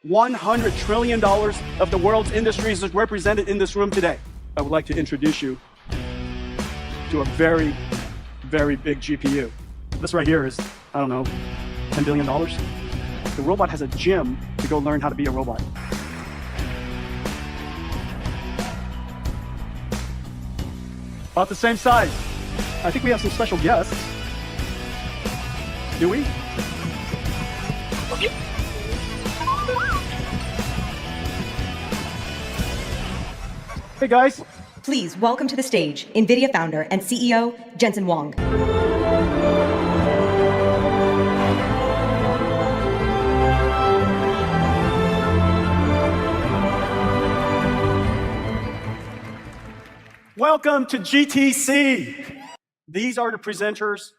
$100 trillion of the world's industries is represented in this room today. I would like to introduce you to a very, very big GPU. This right here is, I don't know, $10 billion. The robot has a gym to go learn how to be a robot. About the same size. I think we have some special guests. Do we? Hey guys. Please welcome to the stage NVIDIA founder and CEO Jensen Huang. Welcome to GTC. These are the presenters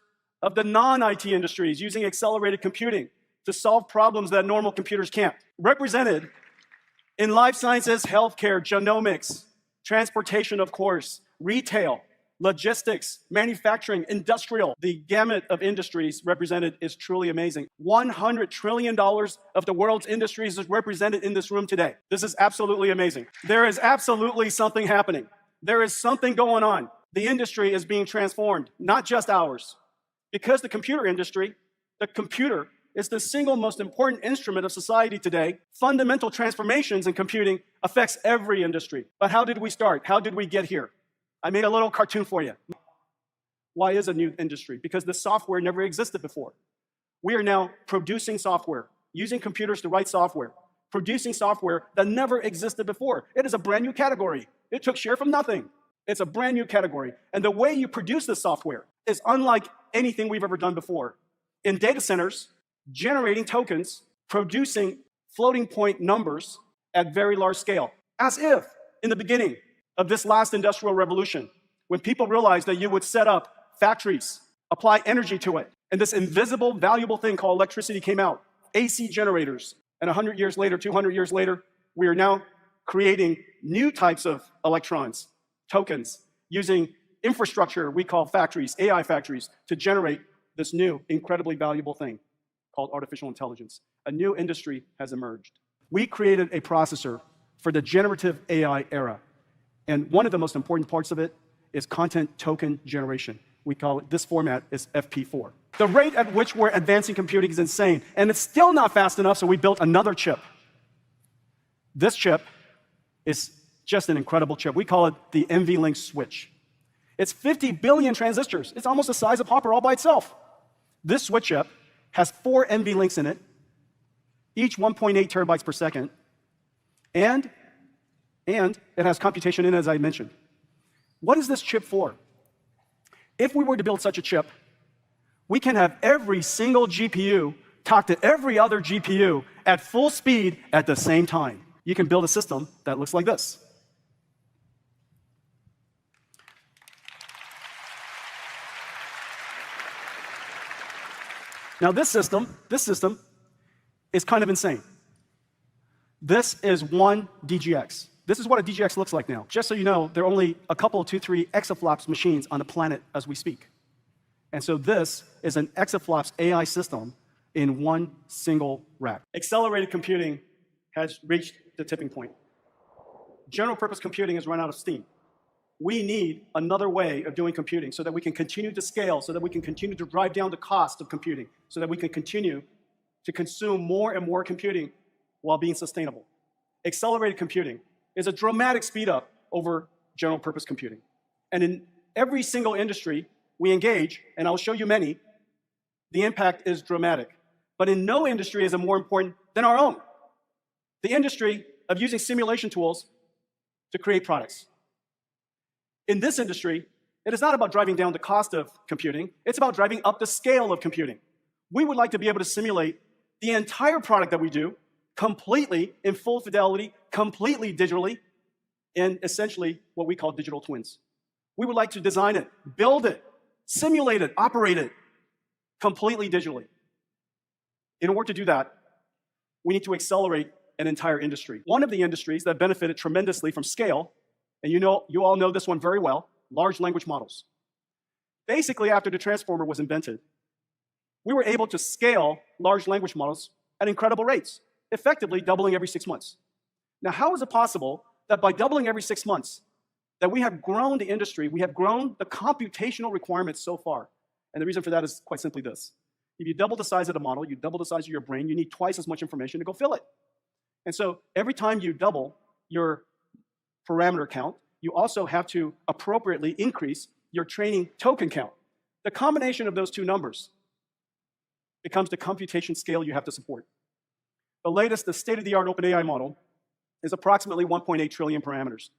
of the non-IT industries using accelerated computing to solve problems that normal computers can't. Represented in life sciences, healthcare, genomics, transportation, of course, retail, logistics, manufacturing, industrial. The gamut of industries represented is truly amazing. $100 trillion of the world's industries is represented in this room today. This is absolutely amazing. There is absolutely something happening. There is something going on. The industry is being transformed, not just ours. Because the computer industry, the computer is the single most important instrument of society today. Fundamental transformations in computing affects every industry. But how did we start? How did we get here? I made a little cartoon for you. Why is a new industry? Because the software never existed before. We are now producing software, using computers to write software, producing software that never existed before. It is a brand new category. It took share from nothing. It's a brand new category. And the way you produce this software is unlike anything we've ever done before. In data centers, generating tokens, producing floating point numbers at very large scale. As if, in the beginning of this last industrial revolution, when people realized that you would set up factories, apply energy to it, and this invisible, valuable thing called electricity came out, AC generators. And 100 years later, 200 years later, we are now creating new types of electrons, tokens, using infrastructure we call factories, AI factories, to generate this new, incredibly valuable thing called artificial intelligence. A new industry has emerged. We created a processor for the generative AI era. And one of the most important parts of it is content token generation. We call it, this format is FP4. The rate at which we're advancing computing is insane, and it's still not fast enough, so we built another chip. This chip is just an incredible chip. We call it the NVLink switch. It's 50 billion transistors. It's almost the size of Hopper all by itself. This switch chip has 4 NVLinks in it, each 1.8 terabytes per second, and it has computation in it, as I mentioned. What is this chip for? If we were to build such a chip, we can have every single GPU talk to every other GPU at full speed at the same time. You can build a system that looks like this. Now this system is kind of insane. This is one DGX. This is what a DGX looks like now. Just so you know, there are only a couple, 2, 3 exaflops machines on the planet as we speak. And so this is an exaflops AI system in one single rack. Accelerated computing has reached the tipping point. General purpose computing has run out of steam. We need another way of doing computing so that we can continue to scale, so that we can continue to drive down the cost of computing, so that we can continue to consume more and more computing while being sustainable. Accelerated computing is a dramatic speed up over general purpose computing. And in every single industry we engage, and I'll show you many, the impact is dramatic. But in no industry is it more important than our own. The industry of using simulation tools to create products. In this industry, it is not about driving down the cost of computing, it's about driving up the scale of computing. We would like to be able to simulate the entire product that we do completely in full fidelity, completely digitally, in essentially what we call digital twins. We would like to design it, build it, simulate it, operate it completely digitally. In order to do that, we need to accelerate an entire industry. One of the industries that benefited tremendously from scale, and you all know this one very well, large language models. Basically, after the transformer was invented, we were able to scale large language models at incredible rates. effectively doubling every 6 months. Now, how is it possible that by doubling every 6 months, that we have grown the industry, we have grown the computational requirements so far? And the reason for that is quite simply this. If you double the size of the model, you double the size of your brain, you need twice as much information to go fill it. And so every time you double your parameter count, you also have to appropriately increase your training token count. The combination of those two numbers becomes the computation scale you have to support. The latest, the state-of-the-art OpenAI model is approximately 1.8 trillion parameters.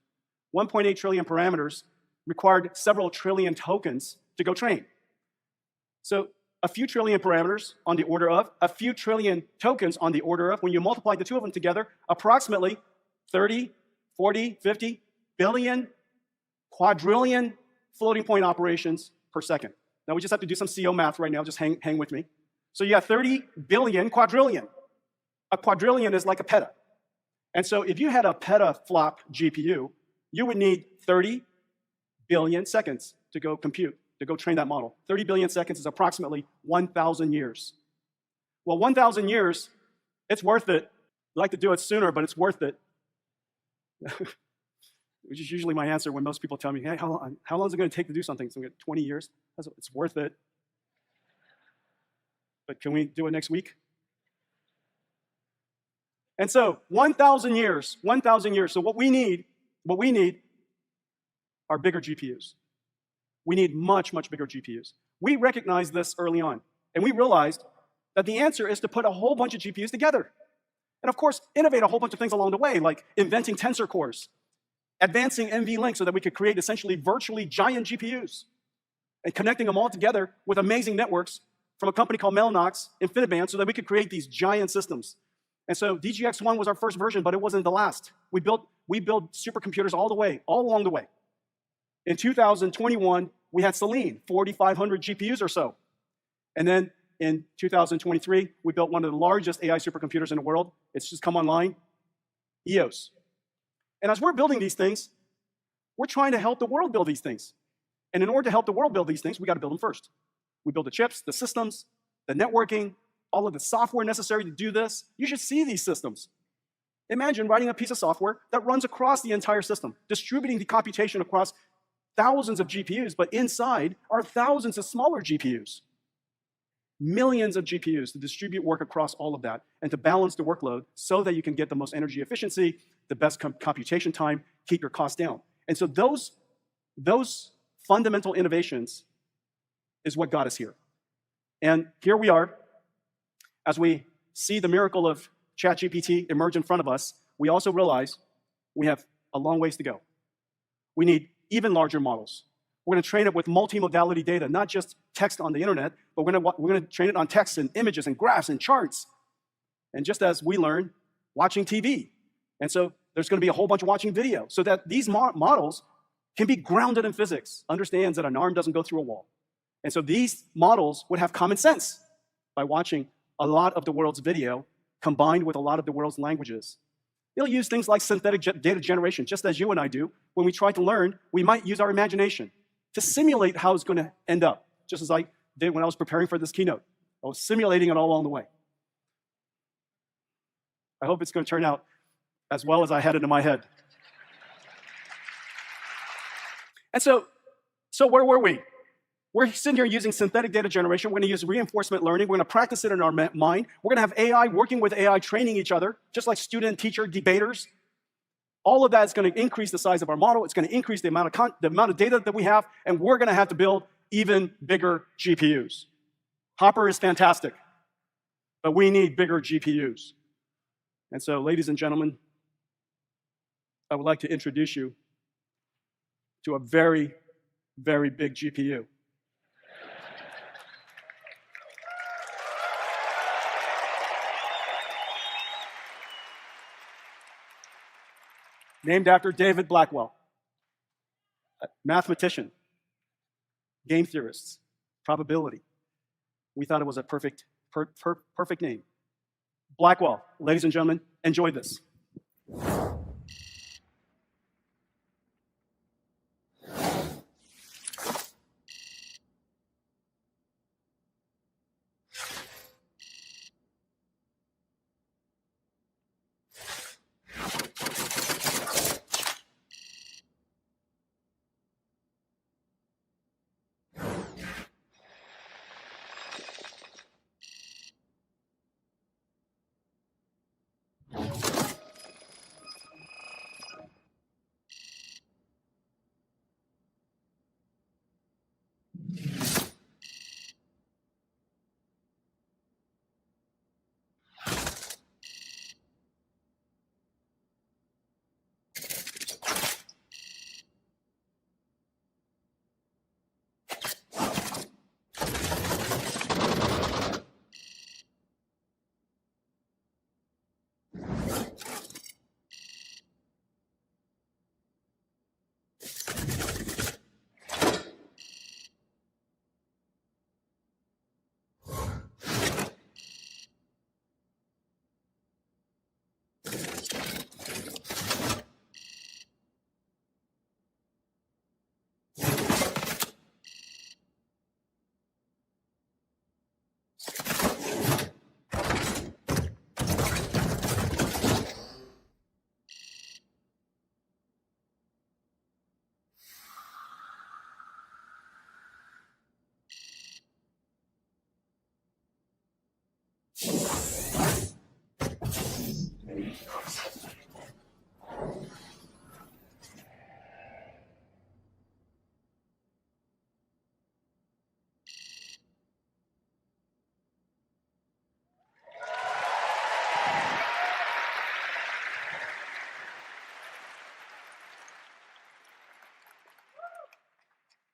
1.8 trillion parameters required several trillion tokens to go train. So a few trillion parameters on the order of, a few trillion tokens on the order of, when you multiply the two of them together, approximately 30, 40, 50 billion, quadrillion floating point operations per second. Now we just have to do some CO math right now, just hang with me. So you got 30 billion quadrillion. A quadrillion is like a peta. And so if you had a petaflop GPU, you would need 30 billion seconds to go compute, to go train that model. 30 billion seconds is approximately 1,000 years. Well, 1,000 years, it's worth it. I'd like to do it sooner, but it's worth it. Which is usually my answer when most people tell me, hey, how long is it going to take to do something? So 20 years? It's worth it. But can we do it next week? And so 1,000 years, 1,000 years. So what we need are bigger GPUs. We need much, much bigger GPUs. We recognized this early on, and we realized that the answer is to put a whole bunch of GPUs together. And of course, innovate a whole bunch of things along the way, like inventing tensor cores, advancing NVLink so that we could create essentially virtually giant GPUs, and connecting them all together with amazing networks from a company called Mellanox, InfiniBand, so that we could create these giant systems. And so DGX-1 was our first version, but it wasn't the last. We built supercomputers all along the way. In 2021, we had Selene, 4,500 GPUs or so. And then in 2023, we built one of the largest AI supercomputers in the world. It's just come online, EOS. And as we're building these things, we're trying to help the world build these things. And in order to help the world build these things, we got to build them first. We build the chips, the systems, the networking, all of the software necessary to do this. You should see these systems. Imagine writing a piece of software that runs across the entire system, distributing the computation across thousands of GPUs, but inside are thousands of smaller GPUs. Millions of GPUs to distribute work across all of that and to balance the workload so that you can get the most energy efficiency, the best computation time, keep your costs down. And so those fundamental innovations is what got us here. And here we are. As we see the miracle of ChatGPT emerge in front of us, we also realize we have a long ways to go. We need even larger models. We're going to train it with multimodality data, not just text on the internet, but we're going to train it on text and images and graphs and charts. And just as we learn, watching TV. And so there's going to be a whole bunch of watching video so that these models can be grounded in physics, understands that an arm doesn't go through a wall. And so these models would have common sense by watching a lot of the world's video combined with a lot of the world's languages. They'll use things like synthetic data generation, just as you and I do. When we try to learn, we might use our imagination to simulate how it's going to end up, just as I did when I was preparing for this keynote. I was simulating it all along the way. I hope it's going to turn out as well as I had it in my head. And so where were we? We're sitting here using synthetic data generation. We're going to use reinforcement learning. We're going to practice it in our mind. We're going to have AI working with AI, training each other, just like student-teacher debaters. All of that is going to increase the size of our model. It's going to increase the amount of data that we have, and we're going to have to build even bigger GPUs. Hopper is fantastic, but we need bigger GPUs. And so, ladies and gentlemen, I would like to introduce you to a very, very big GPU. Named after David Blackwell, a mathematician, game theorists, probability. We thought it was a perfect name. Blackwell, ladies and gentlemen, enjoy this.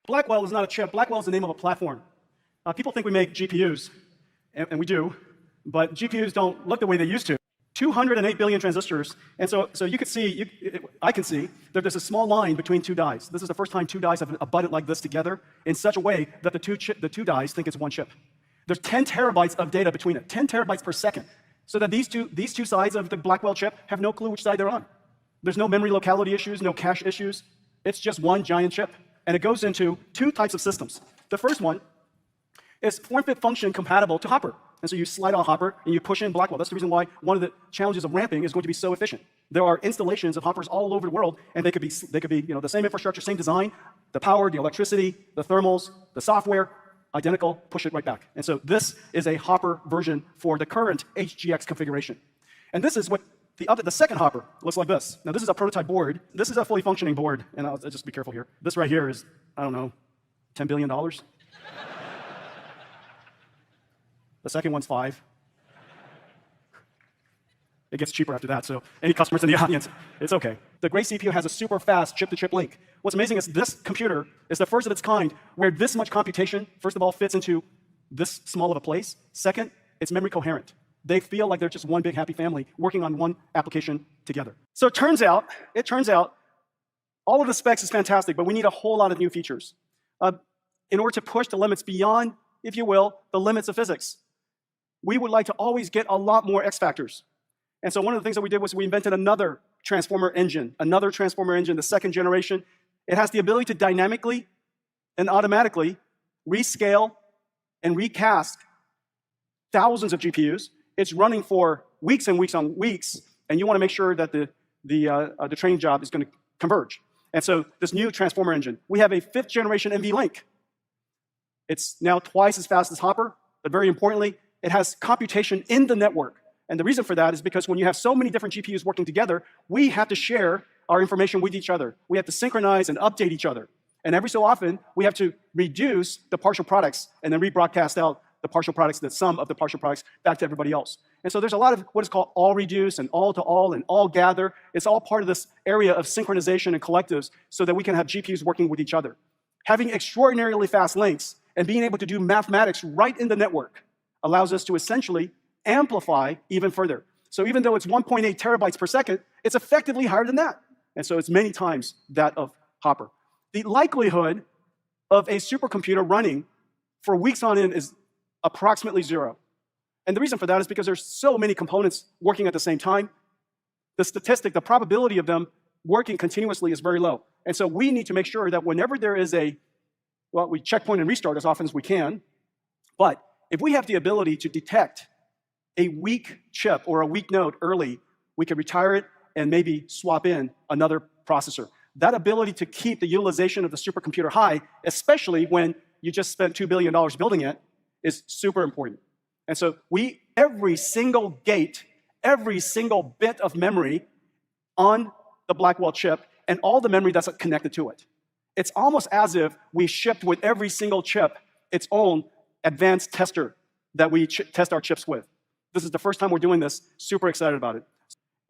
Blackwell is not a chip. Blackwell is the name of a platform. People think we make GPUs, and we do, but GPUs don't look the way they used to. 208 billion transistors, and so you could see, I can see, that there's a small line between two dies. This is the first time two dies have abutted like this together in such a way that the two dies think it's one chip. There's 10 terabytes of data between it, 10 terabytes per second, so that these two sides of the Blackwell chip have no clue which side they're on. There's no memory locality issues, no cache issues. It's just one giant chip. And it goes into two types of systems. The first one is form-fit function compatible to Hopper. And so you slide on Hopper and you push in Blackwell. That's the reason why one of the challenges of ramping is going to be so efficient. There are installations of Hoppers all over the world, and they could be the same infrastructure, same design, the power, the electricity, the thermals, the software, identical, push it right back. And so this is a Hopper version for the current HGX configuration. And this is what the second Hopper looks like this. Now, this is a prototype board. This is a fully functioning board, and I'll just be careful here. This right here is, I don't know, $10 billion. The second one's 5. It gets cheaper after that, so any customers in the audience, it's okay. The Grace CPU has a super fast chip-to-chip link. What's amazing is this computer is the first of its kind where this much computation, first of all, fits into this small of a place. Second, it's memory coherent. They feel like they're just one big happy family working on one application together. So it turns out, all of the specs is fantastic, but we need a whole lot of new features in order to push the limits beyond, if you will, the limits of physics. We would like to always get a lot more X factors. And so one of the things that we did was we invented another transformer engine, the second generation. It has the ability to dynamically and automatically rescale and recast thousands of GPUs. It's running for weeks and weeks on weeks, and you want to make sure that the training job is going to converge. And so this new transformer engine, we have a 5th generation NVLink. It's now twice as fast as Hopper, but very importantly, it has computation in the network. And the reason for that is because when you have so many different GPUs working together, we have to share our information with each other. We have to synchronize and update each other. And every so often, we have to reduce the partial products and then rebroadcast out the partial products, the sum of the partial products, back to everybody else. And so there's a lot of what is called all reduce and all to all and all gather. It's all part of this area of synchronization and collectives so that we can have GPUs working with each other. Having extraordinarily fast links and being able to do mathematics right in the network allows us to essentially amplify even further. So even though it's 1.8 terabytes per second, it's effectively higher than that. And so it's many times that of Hopper. The likelihood of a supercomputer running for weeks on end is approximately 0. And the reason for that is because there's so many components working at the same time. The probability of them working continuously is very low. And so we need to make sure that whenever there is we checkpoint and restart as often as we can, but if we have the ability to detect a weak chip or a weak node early, we can retire it and maybe swap in another processor. That ability to keep the utilization of the supercomputer high, especially when you just spent $2 billion building it, is super important. And so every single gate, every single bit of memory on the Blackwell chip and all the memory that's connected to it. It's almost as if we shipped with every single chip its own advanced tester that we test our chips with. This is the first time we're doing this, super excited about it.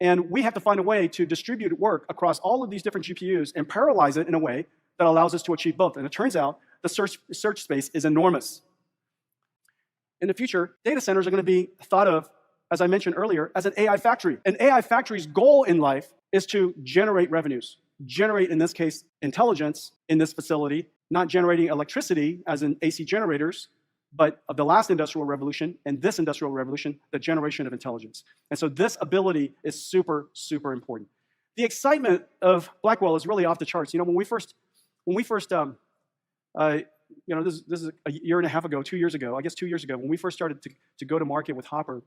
And we have to find a way to distribute work across all of these different GPUs and parallelize it in a way that allows us to achieve both. And it turns out the search space is enormous. In the future, data centers are going to be thought of, as I mentioned earlier, as an AI factory. An AI factory's goal in life is to generate revenues. Generate, in this case, intelligence in this facility, not generating electricity, as in AC generators, but of the last industrial revolution and this industrial revolution, the generation of intelligence. And so this ability is super, super important. The excitement of Blackwell is really off the charts. When we first, this is a year and a half ago, 2 years ago, I guess 2 years ago, when we first started to go to market with Hopper,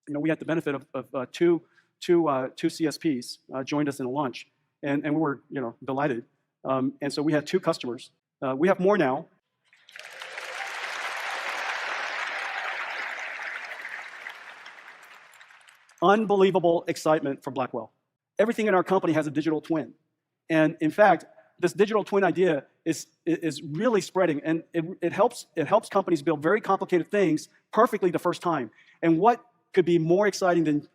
we had the benefit of two CSPs joined us in a launch, and we were delighted. And so we had 2 customers. We have more now. Unbelievable excitement for Blackwell. Everything in our company has a digital twin. And in fact, this digital twin idea is really spreading, and it helps companies build very complicated things perfectly the first time. And what could be more exciting than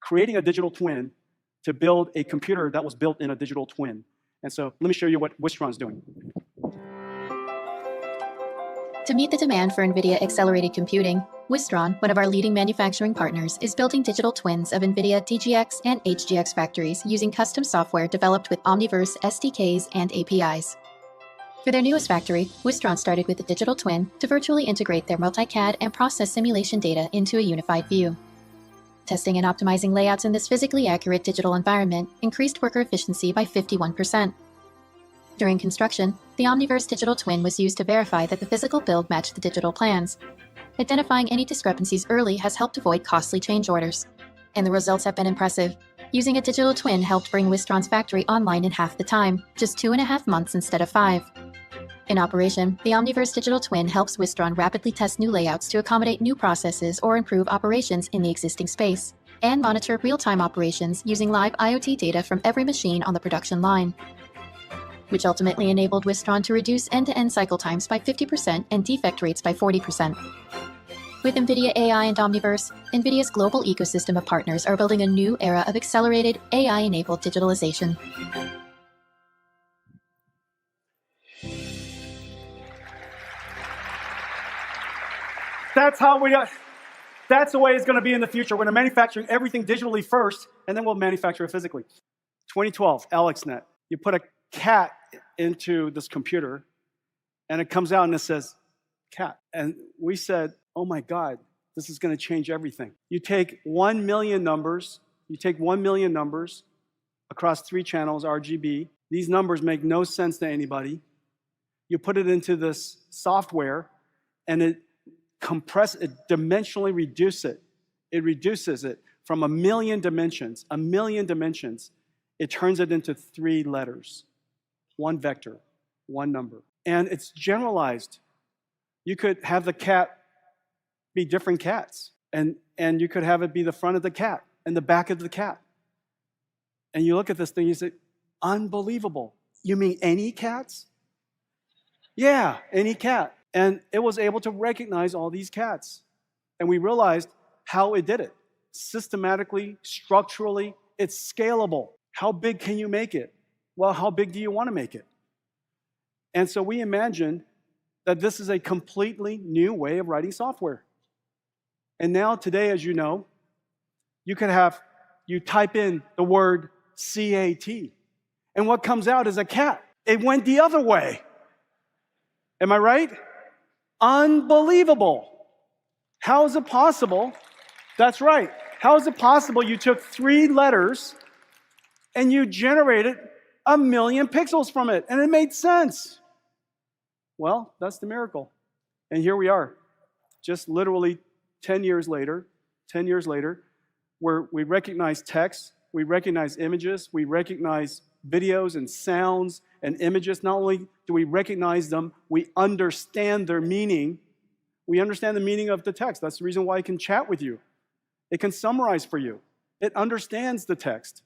creating a digital twin to build a computer that was built in a digital twin? And so let me show you what Wistron is doing. To meet the demand for NVIDIA accelerated computing, Wistron, one of our leading manufacturing partners, is building digital twins of NVIDIA DGX and HGX factories using custom software developed with Omniverse SDKs and APIs. For their newest factory, Wistron started with a digital twin to virtually integrate their multi-CAD and process simulation data into a unified view. Testing and optimizing layouts in this physically accurate digital environment increased worker efficiency by 51%. During construction, the Omniverse digital twin was used to verify that the physical build matched the digital plans. Identifying any discrepancies early has helped avoid costly change orders. And the results have been impressive. Using a digital twin helped bring Wistron's factory online in half the time, just 2.5 months instead of 5. In operation, the Omniverse digital twin helps Wistron rapidly test new layouts to accommodate new processes or improve operations in the existing space, and monitor real-time operations using live IoT data from every machine on the production line, which ultimately enabled Wistron to reduce end-to-end cycle times by 50% and defect rates by 40%. With NVIDIA AI and Omniverse, NVIDIA's global ecosystem of partners are building a new era of accelerated AI-enabled digitalization. That's the way it's going to be in the future. We're going to manufacture everything digitally first, and then we'll manufacture it physically. 2012, AlexNet. You put a cat into this computer, and it comes out and it says, cat. And we said, oh my God, this is going to change everything. You take 1 million numbers, across 3 channels, RGB. These numbers make no sense to anybody. You put it into this software, and it dimensionally reduces it. It reduces it from 1 million dimensions. It turns it into 3 letters, 1 vector, 1 number. And it's generalized. You could have the cat be different cats, and you could have it be the front of the cat and the back of the cat. And you look at this thing, you say, unbelievable. You mean any cats? Yeah, any cat. And it was able to recognize all these cats. And we realized how it did it. Systematically, structurally, it's scalable. How big can you make it? Well, how big do you want to make it? And so we imagined that this is a completely new way of writing software. And now today, as you know, you type in the word CAT, and what comes out is a cat. It went the other way. Am I right? Unbelievable. How is it possible? That's right. How is it possible you took 3 letters and you generated 1 million pixels from it, and it made sense? Well, that's the miracle. And here we are, just literally 10 years later, where we recognize text, we recognize images, we recognize videos and sounds and images. Not only do we recognize them, we understand their meaning. We understand the meaning of the text. That's the reason why it can chat with you. It can summarize for you. It understands the text.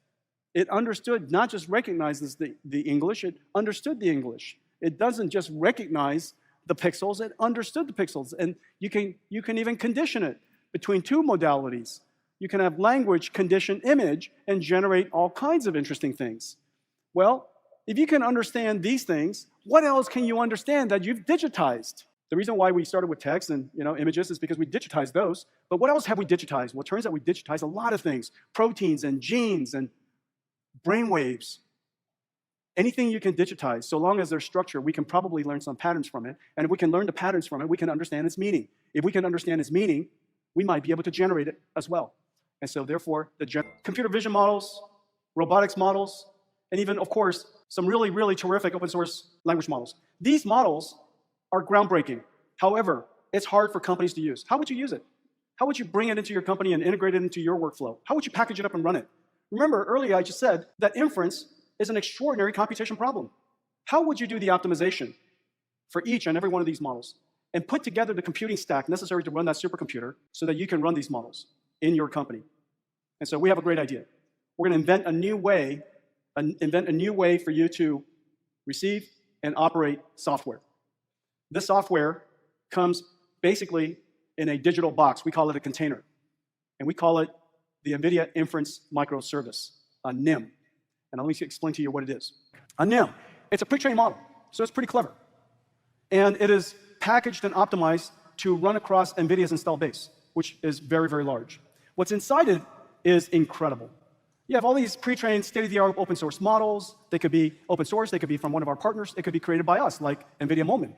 It understood, not just recognizes the English, it understood the English. It doesn't just recognize the pixels, it understood the pixels. And you can even condition it between 2 modalities. You can have language, condition, image, and generate all kinds of interesting things. Well, if you can understand these things, what else can you understand that you've digitized? The reason why we started with text and images is because we digitized those. But what else have we digitized? Well, it turns out we digitized a lot of things. Proteins and genes and brain waves. Anything you can digitize, so long as there's structure, we can probably learn some patterns from it. And if we can learn the patterns from it, we can understand its meaning. If we can understand its meaning, we might be able to generate it as well. And so therefore, the computer vision models, robotics models, and even, of course, some really, really terrific open source language models. These models are groundbreaking. However, it's hard for companies to use. How would you use it? How would you bring it into your company and integrate it into your workflow? How would you package it up and run it? Remember, earlier I just said that inference is an extraordinary computation problem. How would you do the optimization for each and every one of these models and put together the computing stack necessary to run that supercomputer so that you can run these models in your company? And so we have a great idea. We're going to invent a new way for you to receive and operate software. This software comes basically in a digital box. We call it a container. And we call it the NVIDIA Inference Microservice, a NIM. And let me explain to you what it is. A NIM, it's a pre-trained model, so it's pretty clever. And it is packaged and optimized to run across NVIDIA's installed base, which is very, very large. What's inside it is incredible. You have all these pre-trained state-of-the-art open source models. They could be open source, they could be from one of our partners, it could be created by us, like NVIDIA Moment.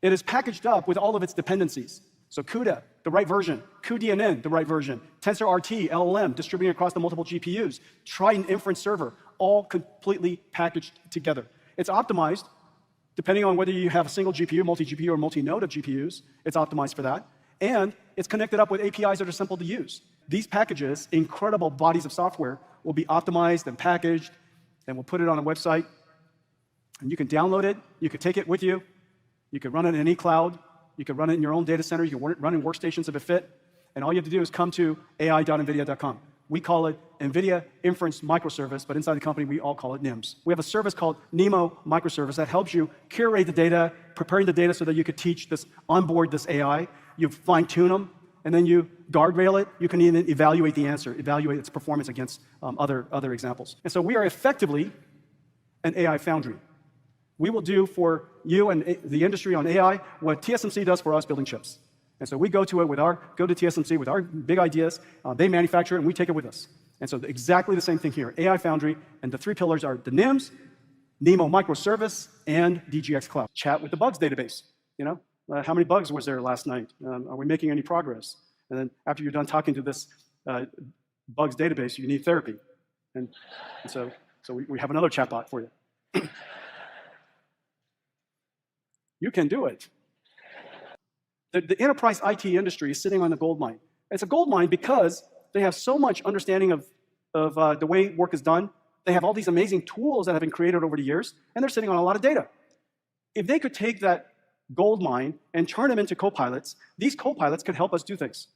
It is packaged up with all of its dependencies. So CUDA, the right version, cuDNN, the right version, TensorRT, LLM, distributing across the multiple GPUs, Triton Inference Server, all completely packaged together. It's optimized, depending on whether you have a single GPU, multi-GPU, or multi-node of GPUs, it's optimized for that. And it's connected up with APIs that are simple to use. These packages, incredible bodies of software, will be optimized and packaged, and we'll put it on a website. And you can download it, you can take it with you, you can run it in any cloud, you can run it in your own data center, you can run in workstations if it fit, and all you have to do is come to ai.nvidia.com. We call it NVIDIA Inference Microservice, but inside the company, we all call it NIMS. We have a service called NeMo Microservice that helps you curate the data, preparing the data so that you could teach this, onboard this AI. You fine-tune them, and then you guardrail it. You can even evaluate the answer, evaluate its performance against other examples. And so we are effectively an AI foundry. We will do for you and the industry on AI what TSMC does for us building chips. And so we go to TSMC with our big ideas, they manufacture it, and we take it with us. And so exactly the same thing here, AI Foundry, and the three pillars are the NIMS, NeMo Microservice, and DGX Cloud. Chat with the bugs database, how many bugs was there last night? Are we making any progress? And then after you're done talking to this bugs database, you need therapy. And so we have another chatbot for you. You can do it. The enterprise IT industry is sitting on a gold mine. It's a gold mine because they have so much understanding of the way work is done. They have all these amazing tools that have been created over the years, and they're sitting on a lot of data. If they could take that gold mine and turn them into copilots, these copilots could help us do things.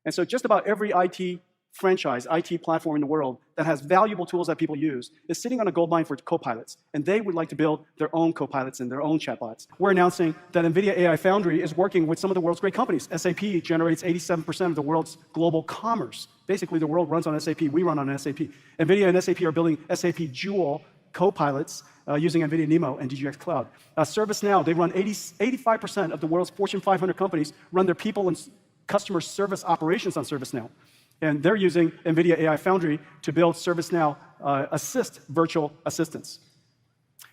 And so just about every IT franchise, IT platform in the world that has valuable tools that people use is sitting on a gold mine for copilots, and they would like to build their own copilots and their own chatbots. We're announcing that NVIDIA AI Foundry is working with some of the world's great companies. SAP generates 87% of the world's global commerce. Basically, the world runs on SAP. We run on SAP. NVIDIA and SAP are building SAP Joule copilots using NVIDIA NeMo and DGX Cloud. ServiceNow, they run 85% of the world's Fortune 500 companies run their people and customer service operations on ServiceNow. And they're using NVIDIA AI Foundry to build ServiceNow Assist virtual assistants.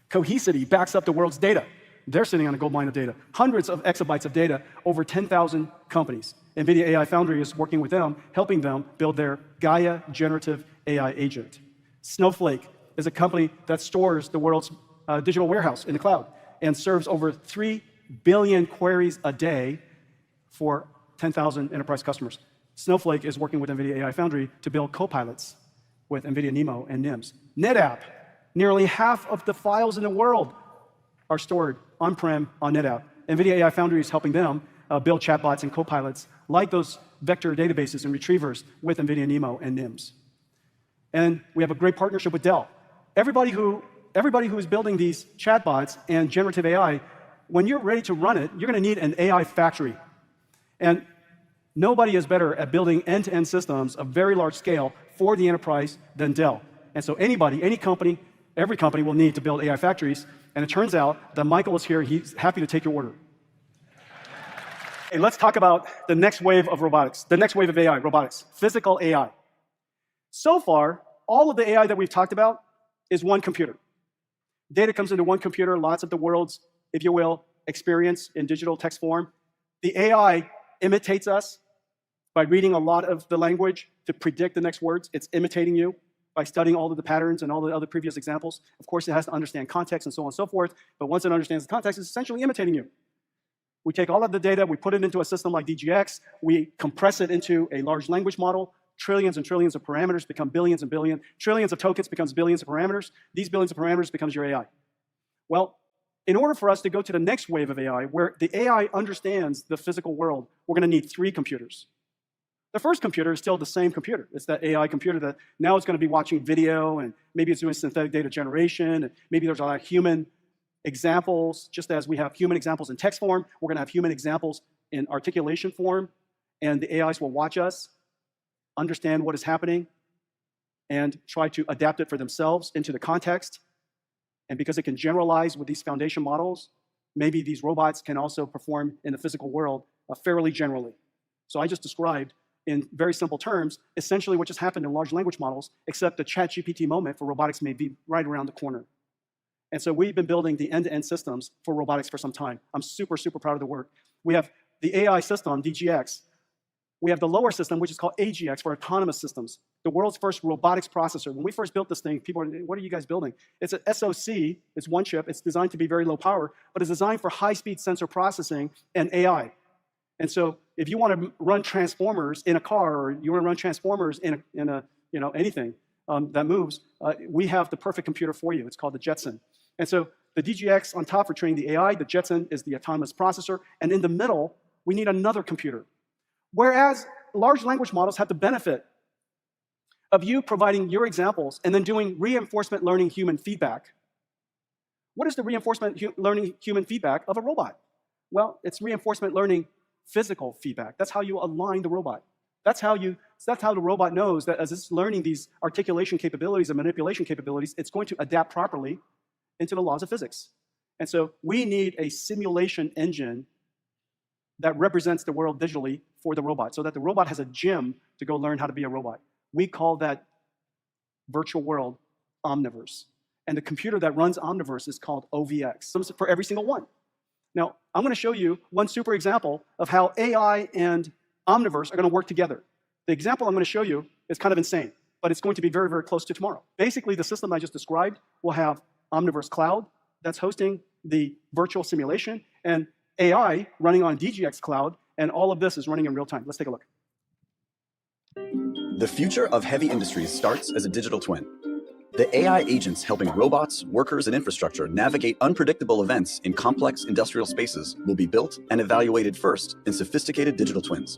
Cohesity backs up the world's data. They're sitting on a gold mine of data. Hundreds of exabytes of data, over 10,000 companies. NVIDIA AI Foundry is working with them, helping them build their Gaia generative AI agent. Snowflake is a company that stores the world's digital warehouse in the cloud and serves over 3 billion queries a day for 10,000 enterprise customers. Snowflake is working with NVIDIA AI Foundry to build copilots with NVIDIA NeMo and NIMS. NetApp, nearly half of the files in the world are stored on-prem on NetApp. NVIDIA AI Foundry is helping them build chatbots and copilots like those vector databases and retrievers with NVIDIA NeMo and NIMS. And we have a great partnership with Dell. Everybody who is building these chatbots and generative AI, when you're ready to run it, you're going to need an AI factory. And nobody is better at building end-to-end systems of very large scale for the enterprise than Dell. And so anybody, any company, every company will need to build AI factories. And it turns out that Michael is here. He's happy to take your order. Hey, let's talk about the next wave of robotics, the next wave of AI, robotics, physical AI. So far, all of the AI that we've talked about is one computer. Data comes into one computer, lots of the world's, if you will, experience in digital text form. The AI imitates us by reading a lot of the language to predict the next words. It's imitating you by studying all of the patterns and all the other previous examples. Of course, it has to understand context and so on and so forth, but once it understands the context, it's essentially imitating you. We take all of the data, we put it into a system like DGX, we compress it into a large language model, trillions and trillions of parameters become billions and billions, trillions of tokens becomes billions of parameters, these billions of parameters becomes your AI. Well, in order for us to go to the next wave of AI, where the AI understands the physical world, we're gonna need 3 computers. The first computer is still the same computer. It's that AI computer that now it's gonna be watching video, and maybe it's doing synthetic data generation, and maybe there's a lot of human examples, just as we have human examples in text form, we're gonna have human examples in articulation form, and the AIs will watch us, understand what is happening, and try to adapt it for themselves into the context. And because it can generalize with these foundation models, maybe these robots can also perform in the physical world fairly generally. So I just described, in very simple terms, essentially what just happened in large language models, except the ChatGPT moment for robotics may be right around the corner. And so we've been building the end-to-end systems for robotics for some time. I'm super, super proud of the work. We have the AI system, DGX. We have the lower system, which is called AGX, for autonomous systems, the world's first robotics processor. When we first built this thing, people were, what are you guys building? It's an SoC, it's one chip, it's designed to be very low power, but it's designed for high-speed sensor processing and AI. And so if you want to run transformers in a car, or you want to run transformers in anything that moves, we have the perfect computer for you. It's called the Jetson. And so the DGX on top for training the AI, the Jetson is the autonomous processor, and in the middle, we need another computer. Whereas large language models have the benefit of you providing your examples and then doing reinforcement learning human feedback. What is the reinforcement learning human feedback of a robot? Well, it's reinforcement learning physical feedback. That's how you align the robot. That's how the robot knows that as it's learning these articulation capabilities and manipulation capabilities, it's going to adapt properly into the laws of physics. And so we need a simulation engine that represents the world digitally for the robot, so that the robot has a gym to go learn how to be a robot. We call that virtual world Omniverse. And the computer that runs Omniverse is called OVX, for every single one. Now, I'm gonna show you one super example of how AI and Omniverse are gonna work together. The example I'm gonna show you is kind of insane, but it's going to be very, very close to tomorrow. Basically, the system I just described will have Omniverse Cloud that's hosting the virtual simulation, and AI running on DGX Cloud, and all of this is running in real time. Let's take a look. The future of heavy industries starts as a digital twin. The AI agents helping robots, workers, and infrastructure navigate unpredictable events in complex industrial spaces will be built and evaluated first in sophisticated digital twins.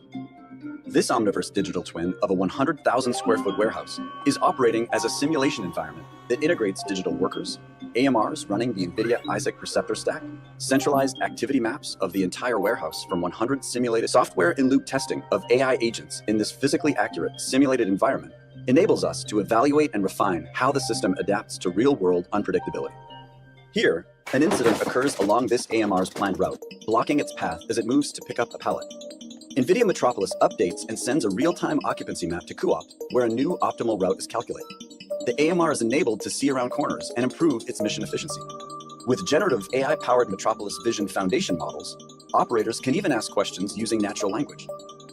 This Omniverse digital twin of a 100,000 square foot warehouse is operating as a simulation environment that integrates digital workers, AMRs running the NVIDIA Isaac Perceptor stack, centralized activity maps of the entire warehouse from 100 simulated software-in-loop testing of AI agents in this physically accurate simulated environment enables us to evaluate and refine how the system adapts to real-world unpredictability. Here, an incident occurs along this AMR's planned route, blocking its path as it moves to pick up a pallet. NVIDIA Metropolis updates and sends a real-time occupancy map to CoOp, where a new optimal route is calculated. The AMR is enabled to see around corners and improve its mission efficiency. With generative AI-powered Metropolis Vision Foundation models, operators can even ask questions using natural language.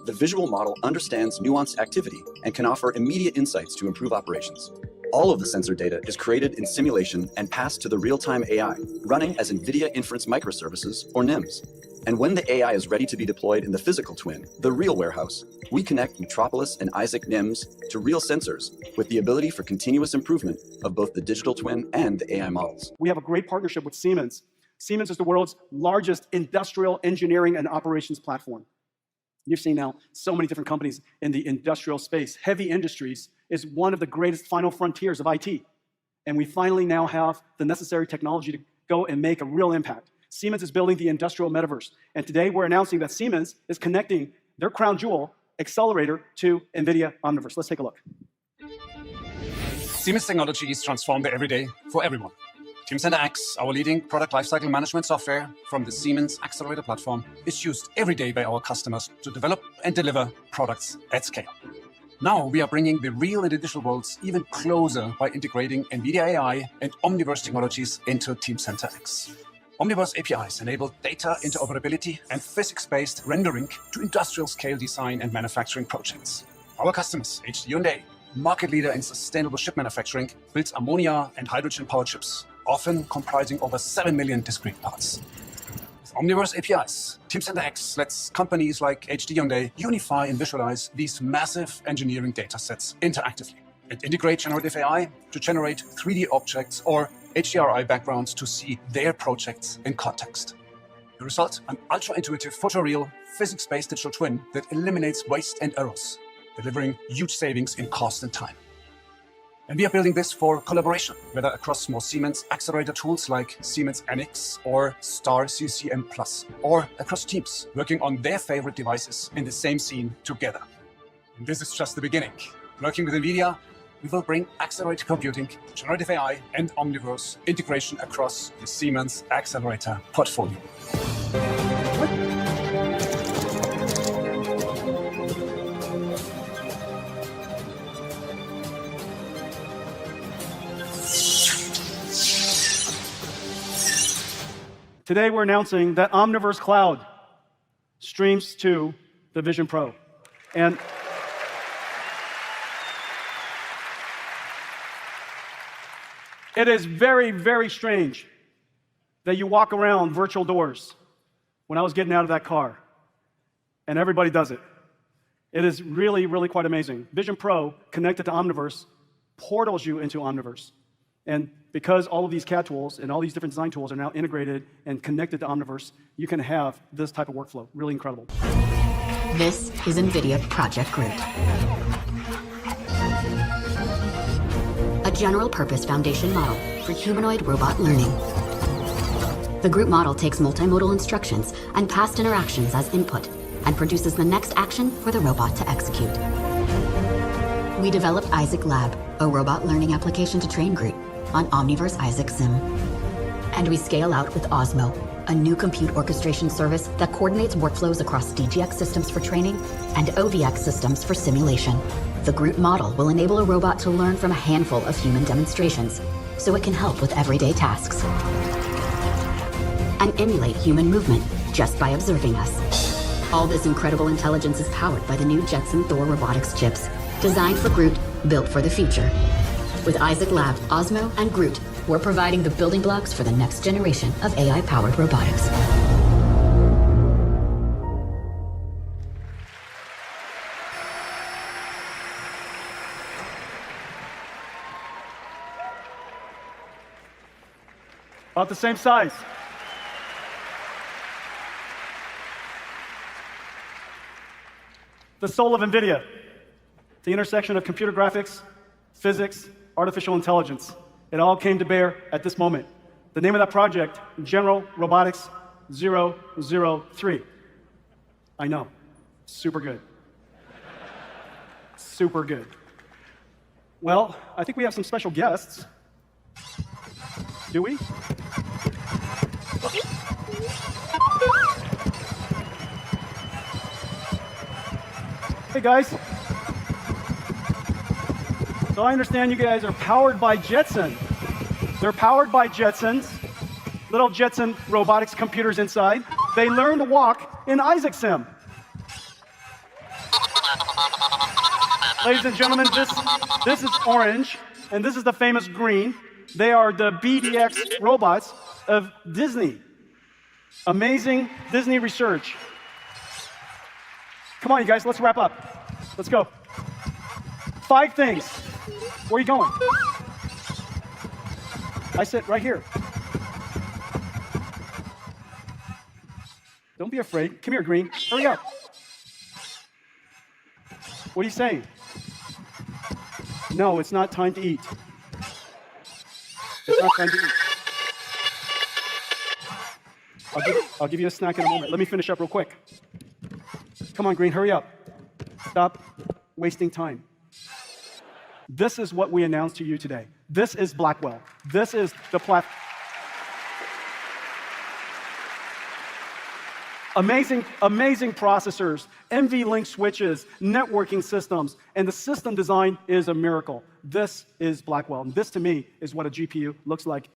The visual model understands nuanced activity and can offer immediate insights to improve operations. All of the sensor data is created in simulation and passed to the real-time AI, running as NVIDIA Inference Microservices, or NIMs. And when the AI is ready to be deployed in the physical twin, the real warehouse, we connect Metropolis and Isaac NIMs to real sensors with the ability for continuous improvement of both the digital twin and the AI models. We have a great partnership with Siemens. Siemens is the world's largest industrial engineering and operations platform. You've seen now so many different companies in the industrial space. Heavy industries is one of the greatest final frontiers of IT. And we finally now have the necessary technology to go and make a real impact. Siemens is building the industrial metaverse. And today we're announcing that Siemens is connecting their crown jewel accelerator to NVIDIA Omniverse. Let's take a look. Siemens technology is transformed every day for everyone. Teamcenter X, our leading product lifecycle management software from the Siemens Accelerator platform, is used every day by our customers to develop and deliver products at scale. Now we are bringing the real and the digital worlds even closer by integrating NVIDIA AI and Omniverse technologies into Teamcenter X. Omniverse APIs enable data interoperability and physics-based rendering to industrial-scale design and manufacturing projects. Our customers, HD&A, market leader in sustainable chip manufacturing, builds ammonia and hydrogen-powered chips, often comprising over 7 million discrete parts. With Omniverse APIs, Teamcenter X lets companies like HD&A unify and visualize these massive engineering datasets interactively and integrate generative AI to generate 3D objects or HDRI backgrounds to see their projects in context. The result, an ultra-intuitive photoreal, physics-based digital twin that eliminates waste and errors, delivering huge savings in cost and time. And we are building this for collaboration, whether across more Siemens accelerator tools like Siemens NX or Star CCM+, or across teams working on their favorite devices in the same scene together. And this is just the beginning. Working with NVIDIA, we will bring accelerated computing, generative AI, and Omniverse integration across the Siemens accelerator portfolio. Today we're announcing that Omniverse Cloud streams to the Vision Pro. And it is very, very strange that you walk around virtual doors when I was getting out of that car, and everybody does it. It is really, really quite amazing. Vision Pro connected to Omniverse portals you into Omniverse. And because all of these CAD tools and all these different design tools are now integrated and connected to Omniverse, you can have this type of workflow. Really incredible. This is NVIDIA Project Groot, a general-purpose foundation model for humanoid robot learning. The Groot model takes multimodal instructions and past interactions as input and produces the next action for the robot to execute. We developed Isaac Lab, a robot learning application to train Groot on Omniverse Isaac Sim. And we scale out with Osmo, a new compute orchestration service that coordinates workflows across DGX systems for training and OVX systems for simulation. The Groot model will enable a robot to learn from a handful of human demonstrations, so it can help with everyday tasks and emulate human movement just by observing us. All this incredible intelligence is powered by the new Jetson Thor robotics chips, designed for Groot, built for the future. With Isaac Lab, Osmo, and Groot, we're providing the building blocks for the next generation of AI-powered robotics. About the same size. The soul of NVIDIA, the intersection of computer graphics, physics, artificial intelligence. It all came to bear at this moment. The name of that project, General Robotics 003. I know, super good. Super good. Well, I think we have some special guests. Do we? Hey guys. So I understand you guys are powered by Jetson. They're powered by Jetsons, little Jetson robotics computers inside. They learn to walk in Isaac Sim. Ladies and gentlemen, this is orange, and this is the famous green. They are the BDX robots of Disney. Amazing Disney research. Come on, you guys, let's wrap up. Let's go. 5 things. Where are you going? I sit right here. Don't be afraid. Come here, Green. Hurry up. What are you saying? No, it's not time to eat. It's not time to eat. I'll give you a snack in a moment. Let me finish up real quick. Come on, Green, hurry up. Stop wasting time. This is what we announced to you today. This is Blackwell. This is the platform. Amazing, amazing processors, NVLink switches, networking systems, and the system design is a miracle. This is Blackwell, and this to me is what a GPU looks like.